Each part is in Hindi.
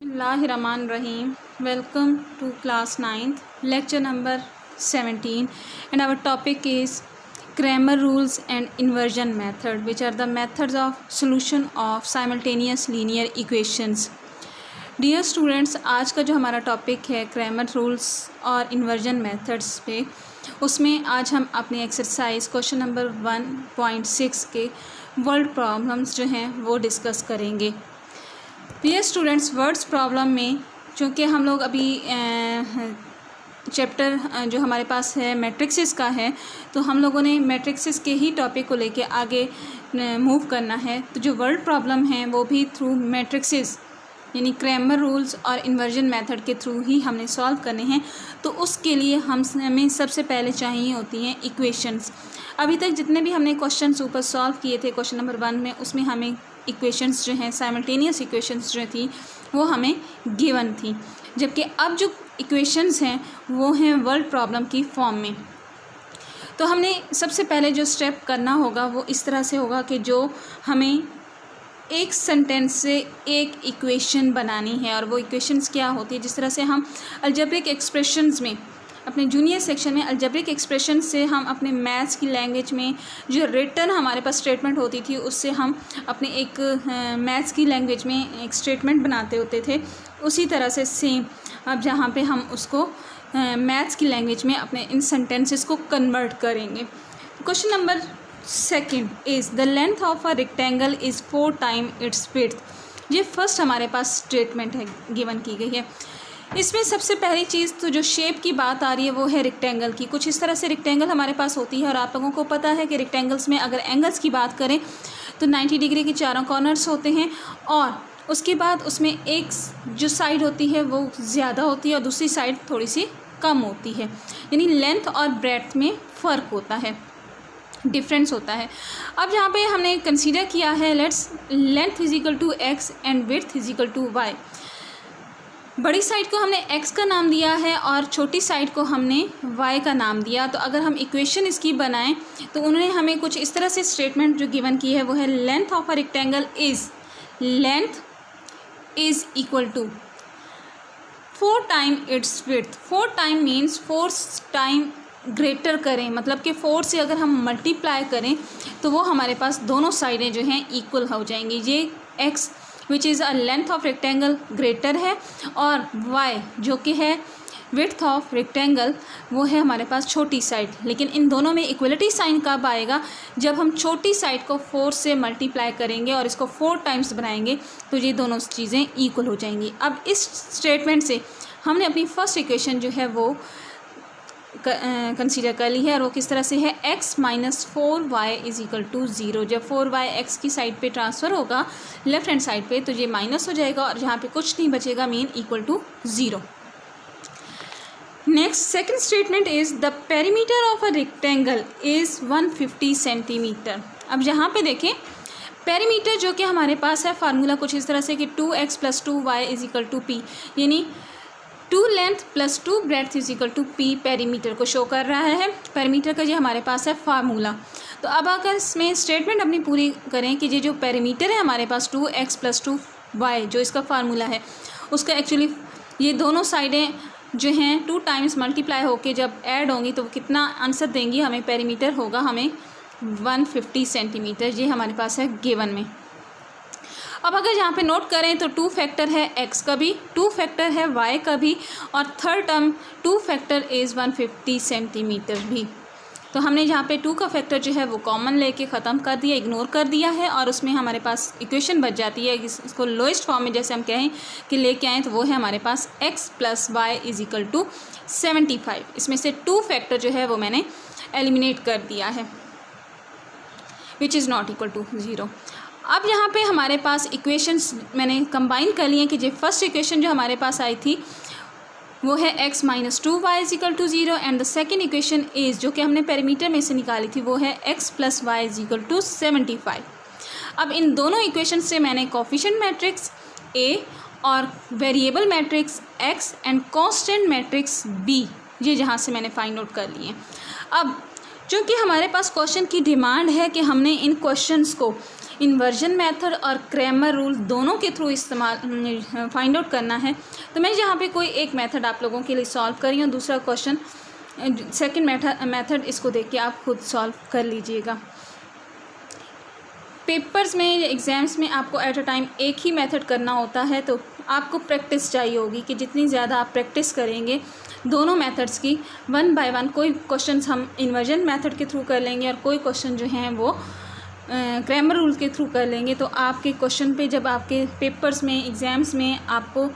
Bismillahirrahmanirrahim. Welcome to class 9th, lecture number 17, and our topic is Cramer rules and inversion method, which are the methods of solution of simultaneous linear equations. Dear students, आज का जो हमारा टॉपिक है क्रैमर रूल्स और इन्वर्जन मेथड्स पे, उसमें आज हम अपनी एक्सरसाइज क्वेश्चन नंबर 1.6 के वर्ड प्रॉब्लम्स जो हैं वो डिस्कस करेंगे. डियर स्टूडेंट्स, वर्ड्स प्रॉब्लम में चूँकि हम लोग अभी चैप्टर जो हमारे पास है मैट्रिक्सेस का है, तो हम लोगों ने मैट्रिक्सेस के ही टॉपिक को लेके आगे मूव करना है. तो जो वर्ड प्रॉब्लम हैं वो भी थ्रू मैट्रिक्सेस यानी क्रैमर रूल्स और इन्वर्जन मेथड के थ्रू ही हमने सॉल्व करने हैं. तो उसके लिए हमें सबसे पहले चाहिए होती हैं इक्वेशंस. अभी तक जितने भी हमने क्वेश्चंस ऊपर सॉल्व किए थे क्वेश्चन नंबर 1 में, उसमें हमें इक्वेशंस जो हैं साइमल्टेनियस इक्वेशंस जो थी वो हमें गिवन थी, जबकि अब जो इक्वेशंस हैं वो हैं वर्ड प्रॉब्लम की फॉर्म में. तो हमने सबसे पहले जो स्टेप करना होगा वो इस तरह से होगा कि जो हमें एक सेंटेंस से एक इक्वेशन बनानी है. और वो इक्वेशंस क्या होती है, जिस तरह से हम अलजेब्रिक एक्सप्रेशंस में अपने जूनियर सेक्शन में अलजेब्रिक एक्सप्रेशन से हम अपने मैथ्स की लैंग्वेज में जो रिटन हमारे पास स्टेटमेंट होती थी उससे हम अपने एक मैथ्स की लैंग्वेज में एक स्टेटमेंट बनाते होते थे, उसी तरह से सेम अब जहाँ पे हम उसको मैथ्स की लैंग्वेज में अपने इन सेंटेंसेस को कन्वर्ट करेंगे. Question number 2 is the length of a rectangle is 4 time its width. ये फर्स्ट हमारे पास स्टेटमेंट है, गिवन की गई है. इसमें सबसे पहली चीज़ तो जो शेप की बात आ रही है वो है रेक्टेंगल की. कुछ इस तरह से रेक्टेंगल हमारे पास होती है और आप लोगों को पता है कि रेक्टेंगल्स में अगर एंगल्स की बात करें तो 90 डिग्री के चारों कॉर्नर्स होते हैं, और उसके बाद उसमें एक जो साइड होती है वो ज़्यादा होती है और दूसरी साइड थोड़ी सी कम होती है, यानी लेंथ और ब्रेड्थ में फ़र्क होता है, डिफरेंस होता है. अब यहाँ पे हमने कंसीडर किया है let's length is equal to X and width is equal to Y. बड़ी साइड को हमने x का नाम दिया है और छोटी साइड को हमने y का नाम दिया. तो अगर हम इक्वेशन इसकी बनाएं तो उन्होंने हमें कुछ इस तरह से स्टेटमेंट जो गिवन की है वो है length of a rectangle is equal to 4 time its width. 4 time means 4 time greater करें, मतलब कि 4 से अगर हम मल्टीप्लाई करें तो वो हमारे पास दोनों साइडें जो हैं इक्वल हो जाएंगी. ये x which is a length of rectangle greater है और y जो कि है विड्थ ऑफ रेक्टेंगल वो है हमारे पास छोटी साइड. लेकिन इन दोनों में इक्वलिटी साइन कब आएगा, जब हम छोटी साइड को 4 से मल्टीप्लाई करेंगे और इसको 4 टाइम्स बनाएंगे तो ये दोनों चीज़ें इक्वल हो जाएंगी. अब इस स्टेटमेंट से हमने अपनी फर्स्ट इक्वेशन जो है वो कंसीडर कर ली है, और वो किस तरह से है x minus 4y is equal to 0. जब 4y x की साइड पे ट्रांसफ़र होगा लेफ्ट हैंड साइड पे तो ये माइनस हो जाएगा और जहाँ पे कुछ नहीं बचेगा, mean equal to 0. Next second statement is the perimeter of a rectangle is 150 centimetre. अब यहाँ पे देखें पेरीमीटर जो कि हमारे पास है फार्मूला कुछ इस तरह से कि 2x plus 2y is equal to p, यानी 2 length plus 2 breadth is equal to p perimeter को शो कर रहा है. पेरीमीटर का ये हमारे पास है फार्मूला. तो अब अगर इसमें स्टेटमेंट अपनी पूरी करें कि ये जो पेरीमीटर है हमारे पास 2x प्लस 2y जो इसका फार्मूला है उसका एक्चुअली ये दोनों साइडें जो हैं 2 टाइम्स मल्टीप्लाई होके जब ऐड होंगी तो कितना आंसर देंगी हमें, पेरीमीटर होगा हमें 150 सेंटीमीटर. ये हमारे पास है गिवन में. अब अगर यहाँ पे नोट करें तो 2 फैक्टर है x का भी, 2 फैक्टर है y का भी, और third term 2 factor is 150 centimetre भी. तो हमने यहाँ पे 2 का फैक्टर जो है वो कॉमन लेके ख़त्म कर दिया, इग्नोर कर दिया है, और उसमें हमारे पास इक्वेशन बच जाती है. इसको लोएस्ट फॉर्म में जैसे हम कहें कि लेके आएँ तो वो है हमारे पास x plus Y is equal to 75. इसमें से 2 फैक्टर जो है वो मैंने एलिमिनेट कर दिया है which is not equal to 0. अब यहाँ पे हमारे पास इक्वेशंस मैंने कंबाइन कर लिए कि जो फर्स्ट इक्वेशन जो हमारे पास आई थी वो है x minus 2y is equal to 0, and the second equation is जो कि हमने पेरीमीटर में से निकाली थी वो है x plus Y is equal to 75. अब इन दोनों इक्वेशन से मैंने कोफिशिएंट मैट्रिक्स a और variable matrix x and constant matrix b ये जहाँ से मैंने फाइंड आउट कर लिए. अब चूँकि हमारे पास क्वेश्चन की डिमांड है कि हमने इन क्वेश्चंस को इन्वर्जन मेथड और क्रैमर रूल दोनों के थ्रू इस्तेमाल फाइंड आउट करना है। तो मैं यहाँ पे कोई एक मेथड आप लोगों के लिए सॉल्व कर रही हूँ, दूसरा क्वेश्चन सेकंड मेथड इसको देख के आप खुद सॉल्व कर लीजिएगा। पेपर्स में, एग्ज़ाम्स में आपको एट अ टाइम एक ही मेथड करना होता है, तो आपको प्रैक्टिस चाहिए होगी कि जितनी ज़्यादा आप प्रैक्टिस करेंगे दोनों मेथड्स की, वन बाय वन कोई क्वेश्चंस हम इन्वर्जन मेथड के थ्रू कर लेंगे और कोई क्वेश्चन जो हैं वो क्रैमर रूल के थ्रू कर लेंगे, तो आपके क्वेश्चन पे जब आपके पेपर्स में, एग्ज़ाम्स में आपको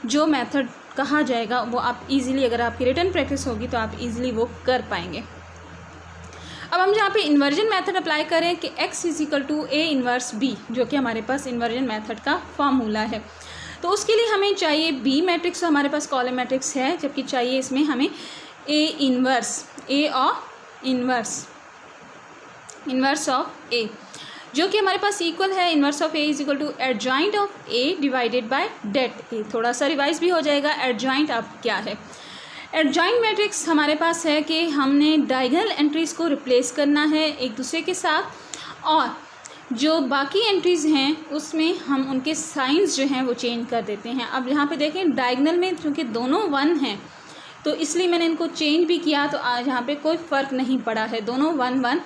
जो मेथड कहा जाएगा वो आप इजीली, अगर आपकी रिटन प्रैक्टिस होगी तो आप इजीली वो कर पाएंगे। अब हम जहाँ पे इन्वर्जन मेथड अप्लाई करें कि x = a इन्वर्स b, जो कि हमारे पास इन्वर्जन मेथड का फॉर्मूला है, तो उसके लिए हमें चाहिए b मैट्रिक्स, तो हमारे पास कॉलम मैट्रिक्स है, जबकि चाहिए इसमें हमें a इन्वर्स, a और इन्वर्स ऑफ a, जो कि हमारे पास इक्वल है inverse of a = adjoint of a divided by det a। थोड़ा सा रिवाइज भी हो जाएगा, एडजॉइंट अब क्या है। एडजॉइंट मैट्रिक्स हमारे पास है कि हमने डायगोनल एंट्रीज़ को रिप्लेस करना है एक दूसरे के साथ, और जो बाकी एंट्रीज़ हैं उसमें हम उनके साइंस जो हैं वो चेंज कर देते हैं। अब यहाँ पे देखें डायगोनल में चूँकि दोनों 1 हैं तो इसलिए मैंने इनको चेंज भी किया, तो आज यहाँ पे कोई फ़र्क नहीं पड़ा है, दोनों 1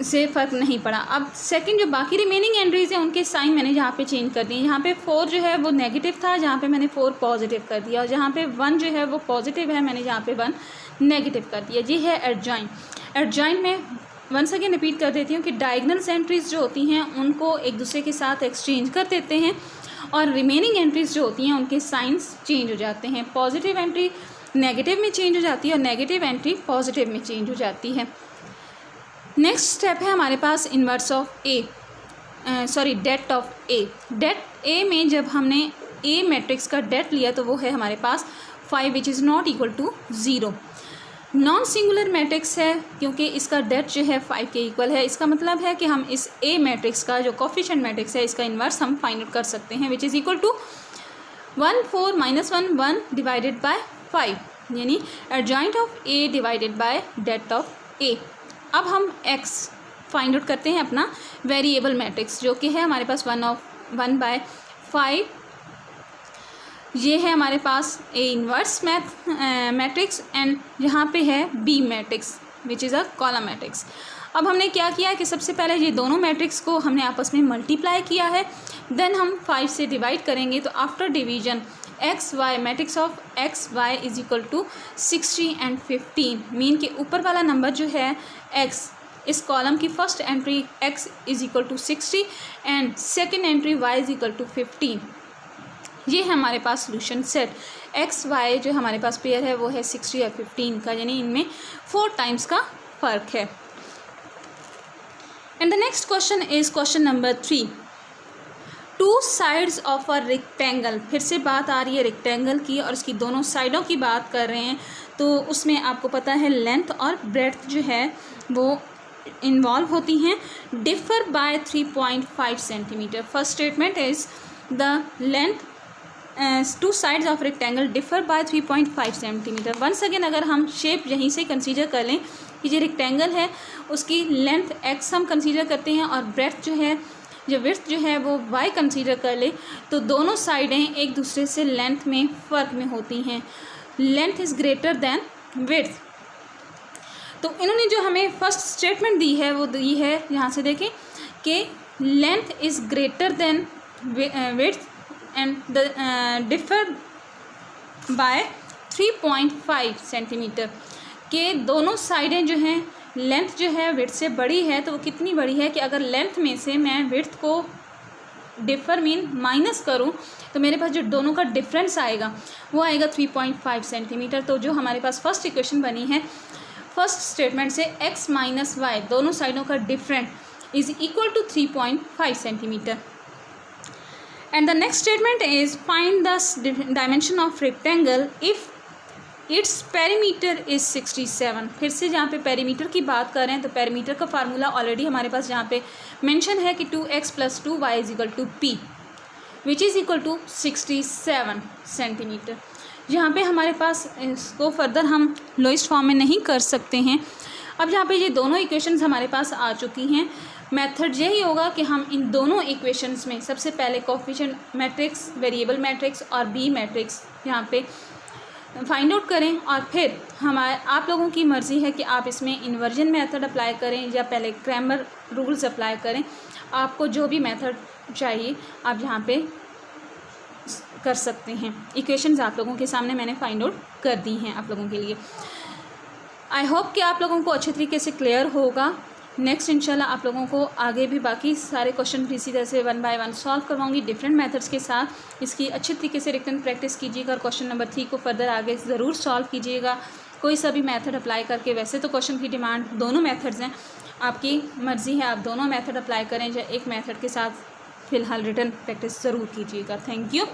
से फ़र्क नहीं पड़ा। अब सेकंड जो बाकी रिमेनिंग एंट्रीज़ हैं उनके साइन मैंने यहाँ पे चेंज कर दिए। यहाँ पे 4 जो है वो नेगेटिव था, जहाँ पे मैंने 4 पॉजिटिव कर दिया, और जहाँ पे 1 जो है वो पॉजिटिव है, मैंने यहाँ पे 1 नेगेटिव कर दिया। ये है एडजॉइंट। एडजॉइंट में वंस अगेन रिपीट कर देती हूँ कि डायगोनल एंट्रीज़ जो होती हैं उनको एक दूसरे के साथ एक्सचेंज कर देते हैं, और रिमेनिंग एंट्रीज़ जो होती हैं उनके साइंस चेंज हो जाते हैं। पॉजिटिव एंट्री नेगेटिव में चेंज हो जाती है और नेगेटिव एंट्री पॉजिटिव में चेंज हो जाती है। नेक्स्ट स्टेप है हमारे पास inverse of A, det of A. Det A में जब हमने ए मैट्रिक्स का डेट लिया तो वो है हमारे पास 5 which is not equal to 0। Non singular matrix है क्योंकि इसका डेट जो है 5 के इक्वल है। इसका मतलब है कि हम इस ए मैट्रिक्स का जो कोफिशिएंट मैट्रिक्स है इसका इन्वर्स हम फाइंड आउट कर सकते हैं, which is equal to 1 4 -1 1 divided by 5, यानी adjoint of A divided by det of A. अब हम x फाइंड आउट करते हैं अपना वेरिएबल मैट्रिक्स, जो कि है हमारे पास 1/5। ये है हमारे पास ए इन्वर्स मैट्रिक्स, एंड यहाँ पे है b matrix which is a column matrix. अब हमने क्या किया कि सबसे पहले ये दोनों मैट्रिक्स को हमने आपस में मल्टीप्लाई किया है, देन हम 5 से डिवाइड करेंगे। तो after division X Y, matrix of X Y is equal to 60 and 15। Mean के ऊपर वाला नंबर जो है x, इस कॉलम की first entry x is equal to 60 and second entry y is equal to 15। ये है हमारे पास सोल्यूशन सेट। एक्स वाई जो हमारे पास पेयर है वो है 60 और 15 का, यानी इनमें 4 टाइम्स का फ़र्क है। And the next question is question number 3। 2 sides of a rectangle, फिर से बात आ रही है रेक्टेंगल की और इसकी दोनों साइडों की बात कर रहे हैं, तो उसमें आपको पता है लेंथ और ब्रेड्थ जो है वो इन्वॉल्व होती हैं। Differ by 3.5 centimetre. First statement is the length 2 sides of rectangle differ by 3.5 centimetre. Once again अगर हम शेप यहीं से कंसीडर कर लें कि जो रेक्टेंगल है उसकी लेंथ x हम कंसीडर करते हैं और ब्रेड्थ जो है, जो विड्थ जो है वो y कंसीडर कर ले, तो दोनों साइडें एक दूसरे से लेंथ में फ़र्क में होती हैं। Length is greater than width. तो इन्होंने जो हमें फर्स्ट स्टेटमेंट दी है वो दी है, यहाँ से देखें कि length is greater than width and the differ by 3.5 centimetre, के दोनों साइडें जो हैं लेंथ जो है विड्थ से बड़ी है। तो वो कितनी बड़ी है कि अगर लेंथ में से मैं विड्थ को डिफर मीन माइनस करूं तो मेरे पास जो दोनों का डिफरेंस आएगा वो आएगा 3.5 सेंटीमीटर। तो जो हमारे पास फर्स्ट इक्वेशन बनी है फर्स्ट स्टेटमेंट से x माइनस वाई दोनों साइडों का different is equal to 3.5 centimetre. And the next statement is find the dimension of rectangle if its perimeter is 67। फिर से जहाँ पे पेरीमीटर की बात कर रहे हैं तो पेरीमीटर का फार्मूला ऑलरेडी हमारे पास जहाँ पे मेंशन है कि 2x + 2y is equal to p which is equal to 67 centimetre. यहाँ पे हमारे पास इसको फर्दर हम लोएस्ट फॉर्म में नहीं कर सकते हैं। अब जहाँ पे ये दोनों इक्वेशंस हमारे पास आ चुकी हैं, मेथड यही होगा कि हम इन दोनों इक्वेशंस में सबसे पहले कोफिशिएंट मैट्रिक्स, वेरिएबल मैट्रिक्स और बी मैट्रिक्स यहाँ पे फाइंड आउट करें, और फिर आप लोगों की मर्ज़ी है कि आप इसमें इन्वर्जन मेथड अप्लाई करें या पहले क्रैमर रूल्स अप्लाई करें। आपको जो भी मेथड चाहिए आप यहाँ पे कर सकते हैं। इक्वेशंस आप लोगों के सामने मैंने फाइंड आउट कर दी हैं आप लोगों के लिए। आई होप कि आप लोगों को अच्छे तरीके से क्लियर होगा। नेक्स्ट इंशाल्लाह आप लोगों को आगे भी बाकी सारे क्वेश्चन भी इसी तरह से 1 बाय 1 सॉल्व करवाऊंगी डिफरेंट मेथड्स के साथ। इसकी अच्छे तरीके से रिटन प्रैक्टिस कीजिएगा और क्वेश्चन नंबर 3 को फर्दर आगे ज़रूर सॉल्व कीजिएगा। कोई सा भी मेथड अप्लाई करके, वैसे तो क्वेश्चन की डिमांड दोनों मेथड्स हैं, आपकी मर्ज़ी है आप दोनों मेथड अप्लाई करें या एक मेथड के साथ फ़िलहाल रिटन प्रैक्टिस ज़रूर कीजिएगा। Thank you.